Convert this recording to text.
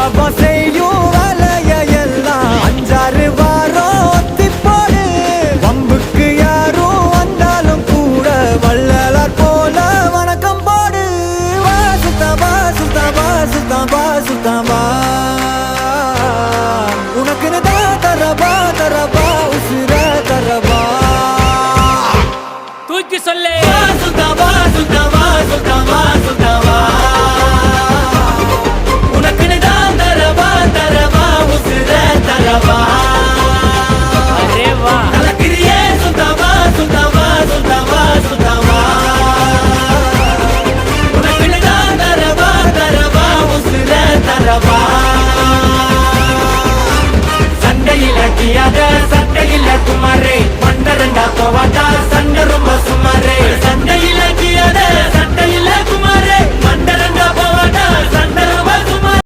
அவன் செய்யும் வேலைய எல்லாம் 5-6 வாரம் ஒத்தி போடு. வம்புக்கு யாரும் வந்தாலும் கூட வள்ளலார் போல வணக்கம் போடு. வா சுல்தான் வா சுல்தான் வா சுல்தான் வா சுல்தான் வா.